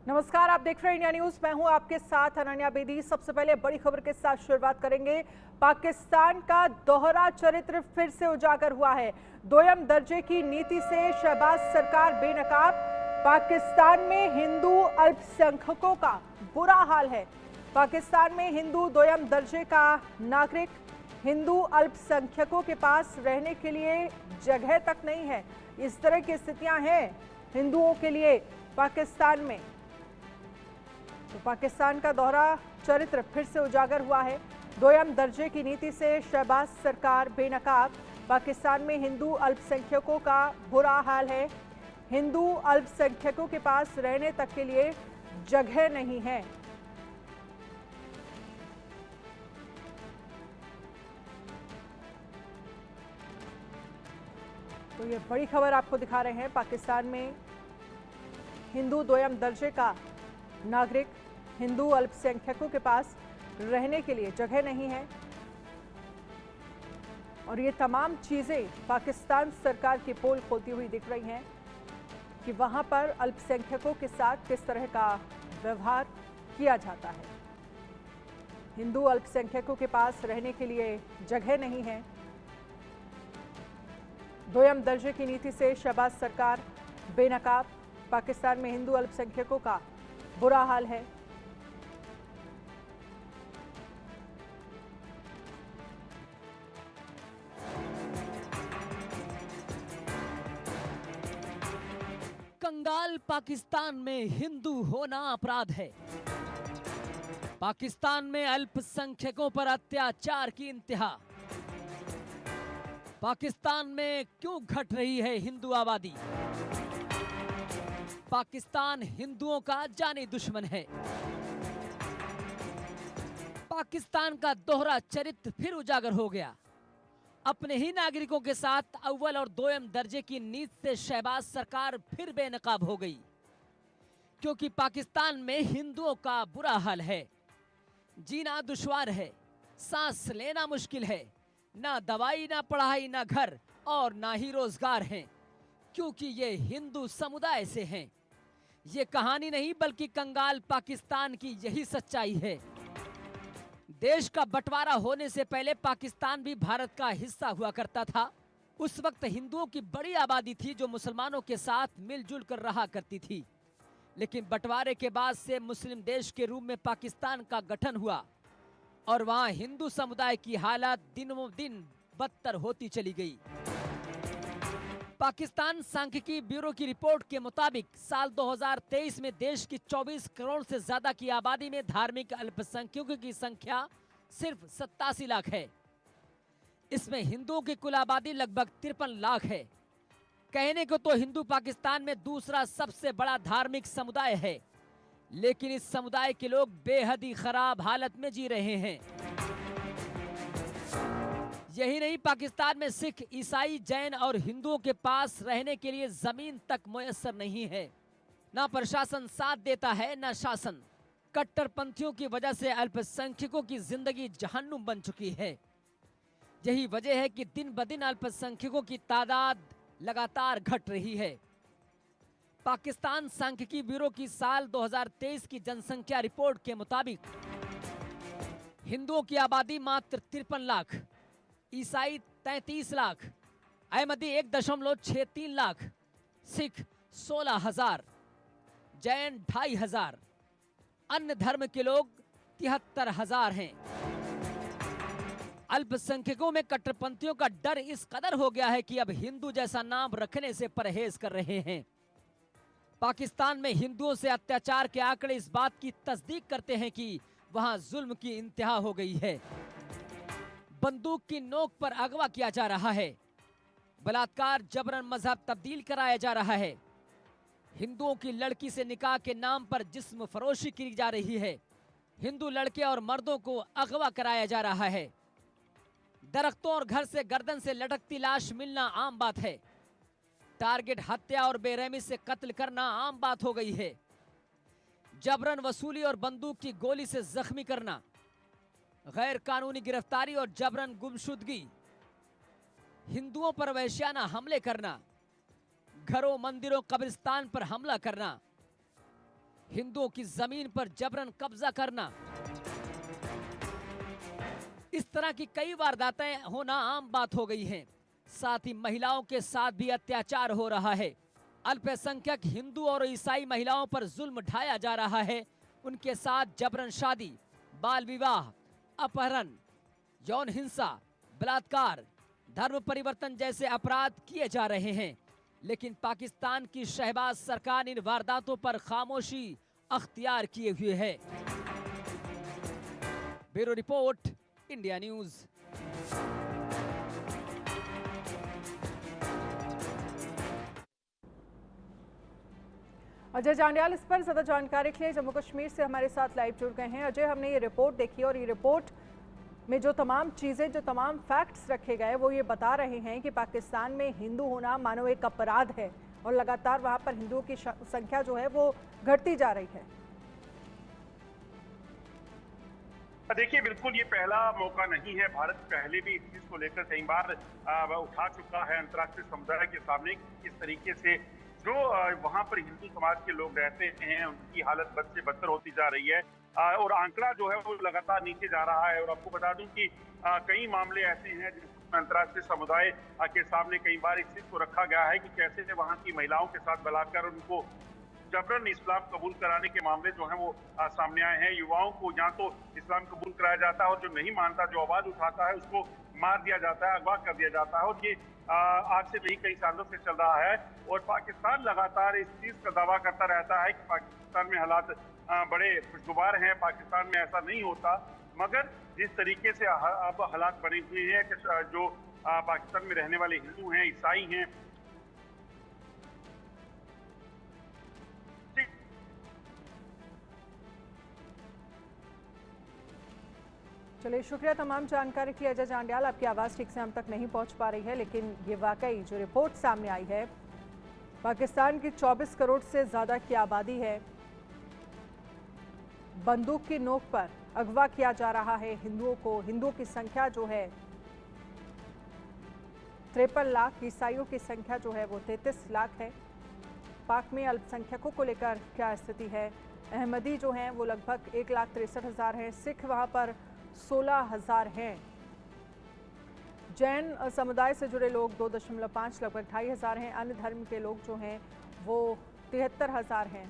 नमस्कार, आप देख रहे हैं इंडिया न्यूज। मैं हूं आपके साथ अनन्या बेदी। सबसे पहले बड़ी खबर के साथ शुरुआत करेंगे। पाकिस्तान का दोहरा चरित्र फिर से उजागर हुआ है। दोयम दर्जे की नीति से शहबाज सरकार बेनकाब। पाकिस्तान में हिंदू अल्पसंख्यकों का बुरा हाल है। पाकिस्तान में हिंदू दोयम दर्जे का नागरिक, हिंदू अल्पसंख्यकों के पास रहने के लिए जगह तक नहीं है। इस तरह की स्थितियां हैं हिंदुओं के लिए पाकिस्तान में। तो पाकिस्तान का दोहरा चरित्र फिर से उजागर हुआ है। दोयम दर्जे की नीति से शहबाज सरकार बेनकाब। पाकिस्तान में हिंदू अल्पसंख्यकों का बुरा हाल है। हिंदू अल्पसंख्यकों के पास रहने तक के लिए जगह नहीं है। तो ये बड़ी खबर आपको दिखा रहे हैं। पाकिस्तान में हिंदू दोयम दर्जे का नागरिक, हिंदू अल्पसंख्यकों के पास रहने के लिए जगह नहीं है। और ये तमाम चीजें पाकिस्तान सरकार की पोल खोलती हुई दिख रही हैं कि वहां पर अल्पसंख्यकों के साथ किस तरह का व्यवहार किया जाता है। हिंदू अल्पसंख्यकों के पास रहने के लिए जगह नहीं है। दोयम दर्जे की नीति से शहबाज सरकार बेनकाब। पाकिस्तान में हिंदू अल्पसंख्यकों का बुरा हाल है। कंगाल पाकिस्तान में हिंदू होना अपराध है। पाकिस्तान में अल्पसंख्यकों पर अत्याचार की इंतहा। पाकिस्तान में क्यों घट रही है हिंदू आबादी? पाकिस्तान हिंदुओं का जानी दुश्मन है। पाकिस्तान का दोहरा चरित्र फिर उजागर हो गया। अपने ही नागरिकों के साथ अव्वल और दोयम दर्जे की नीति से शहबाज सरकार फिर बेनकाब हो गई, क्योंकि पाकिस्तान में हिंदुओं का बुरा हाल है। जीना दुश्वार है, सांस लेना मुश्किल है। ना दवाई, ना पढ़ाई, ना घर और ना ही रोजगार हैं, क्योंकि ये हिंदू समुदाय से हैं। ये कहानी नहीं बल्कि कंगाल पाकिस्तान की यही सच्चाई है। देश का बंटवारा होने से पहले पाकिस्तान भी भारत का हिस्सा हुआ करता था। उस वक्त हिंदुओं की बड़ी आबादी थी जो मुसलमानों के साथ मिलजुल कर रहा करती थी। लेकिन बंटवारे के बाद से मुस्लिम देश के रूप में पाकिस्तान का गठन हुआ और वहां हिंदू समुदाय की हालत दिनों दिन बदतर होती चली गई। पाकिस्तान सांख्यिकी ब्यूरो की रिपोर्ट के मुताबिक साल 2023 में देश की 24 करोड़ से ज्यादा की आबादी में धार्मिक अल्पसंख्यकों की संख्या सिर्फ 87 लाख है। इसमें हिंदुओं की कुल आबादी लगभग 53 लाख है। कहने को तो हिंदू पाकिस्तान में दूसरा सबसे बड़ा धार्मिक समुदाय है, लेकिन इस समुदाय के लोग बेहद ही खराब हालत में जी रहे हैं। यही नहीं, पाकिस्तान में सिख, ईसाई, जैन और हिंदुओं के पास रहने के लिए जमीन तक मुयस्सर नहीं है। ना प्रशासन साथ देता है, ना शासन। कट्टरपंथियों की वजह से अल्पसंख्यकों की जिंदगी जहन्नुम बन चुकी है। यही वजह है कि दिन ब दिन अल्पसंख्यकों की तादाद लगातार घट रही है। पाकिस्तान सांख्यिकी ब्यूरो की साल 2023 की जनसंख्या रिपोर्ट के मुताबिक हिंदुओं की आबादी मात्र 53 लाख, ईसाई 33 लाख, अहमदी 1.63 लाख, सिख 16,000, जैन 2,500, अन्य धर्म के लोग 73,000 हैं। अल्पसंख्यकों में कट्टरपंथियों का डर इस कदर हो गया है कि अब हिंदू जैसा नाम रखने से परहेज कर रहे हैं। पाकिस्तान में हिंदुओं से अत्याचार के आंकड़े इस बात की तस्दीक करते हैं कि वहां जुल्म की इंतहा हो गई है। बंदूक की नोक पर अगवा किया जा रहा है, बलात्कार, जबरन मजहब तब्दील कराया जा रहा है। हिंदुओं की लड़की से निकाह के नाम पर जिस्म फरोशी की जा रही है। हिंदू लड़के और मर्दों को अगवा कराया जा रहा है। दरख्तों और घर से गर्दन से लटकती लाश मिलना आम बात है। टारगेट हत्या और बेरहमी से कत्ल करना आम बात हो गई है। जबरन वसूली और बंदूक की गोली से जख्मी करना, गैर कानूनी गिरफ्तारी और जबरन गुमशुदगी, हिंदुओं पर वहशियाना हमले करना, घरों, मंदिरों, कब्रिस्तान पर हमला करना, हिंदुओं की जमीन पर जबरन कब्जा करना, इस तरह की कई वारदातें होना आम बात हो गई हैं। साथ ही महिलाओं के साथ भी अत्याचार हो रहा है। अल्पसंख्यक हिंदू और ईसाई महिलाओं पर जुल्म ढाया जा रहा है। उनके साथ जबरन शादी, बाल विवाह, अपहरण, यौन हिंसा, बलात्कार, धर्म परिवर्तन जैसे अपराध किए जा रहे हैं। लेकिन पाकिस्तान की शहबाज सरकार इन वारदातों पर खामोशी अख्तियार किए हुए है। Bureau report, India news. Ajay Jandiyal इस पर ज्यादा जानकारी के लिए जम्मू कश्मीर से हमारे साथ लाइव जुड़ गए हैं। अजय, हमने ये रिपोर्ट देखी और ये रिपोर्ट में जो तमाम चीजें, जो तमाम फैक्ट्स रखे गए वो ये बता रहे हैं कि पाकिस्तान में हिंदू होना मानो एक अपराध है और लगातार वहां पर हिंदुओं की संख्या जो है वो घटती जा रही है। देखिए, बिल्कुल ये पहला मौका नहीं है। भारत पहले भी इस चीज को लेकर कई बार उठा चुका है अंतर्राष्ट्रीय समुदाय के सामने। किस तरीके से जो वहां पर हिंदू समाज के लोग रहते हैं उनकी हालत बद से बदतर होती जा रही है और आंकड़ा जो है वो लगातार नीचे जा रहा है। और आपको बता दूं कि कई मामले ऐसे हैं जिसमें अंतर्राष्ट्रीय समुदाय के सामने कई बार इस चीज को रखा गया है कि कैसे वहां की महिलाओं के साथ बलात्कार, उनको जबरन इस्लाम कबूल कराने के मामले जो हैं वो सामने आए हैं। युवाओं को यहाँ तो इस्लाम कबूल कराया जाता है और जो नहीं मानता, जो आवाज उठाता है, उसको मार दिया जाता है, अगवा कर दिया जाता है। और ये आज से नहीं कई सालों से चल रहा है और पाकिस्तान लगातार इस चीज का दावा करता रहता है कि पाकिस्तान में हालात बड़े खुशगवार हैं, पाकिस्तान में ऐसा नहीं होता। मगर जिस तरीके से अब हालात बने हुए हैं कि जो पाकिस्तान में रहने वाले हिंदू हैं, ईसाई हैं, चलिए, शुक्रिया तमाम जानकारी के लिए अजय जांडियाल। आपकी आवाज़ ठीक से हम तक नहीं पहुंच पा रही है, लेकिन ये वाकई जो रिपोर्ट सामने आई है, पाकिस्तान की 24 करोड़ से ज़्यादा की आबादी है, बंदूक की नोक पर अगवा किया जा रहा है हिंदुओं को। हिंदुओं की संख्या जो है 53 लाख, ईसाइयों की संख्या जो है वो 33 लाख है। पाक में अल्पसंख्यकों को लेकर क्या स्थिति है? अहमदी जो हैं वो लगभग 1,63,000 हैं, सिख वहाँ पर 16,000 हैं, जैन समुदाय से जुड़े लोग 2.5 लगभग 2,500 हैं, अन्य धर्म के लोग जो हैं वो 73,000 हैं।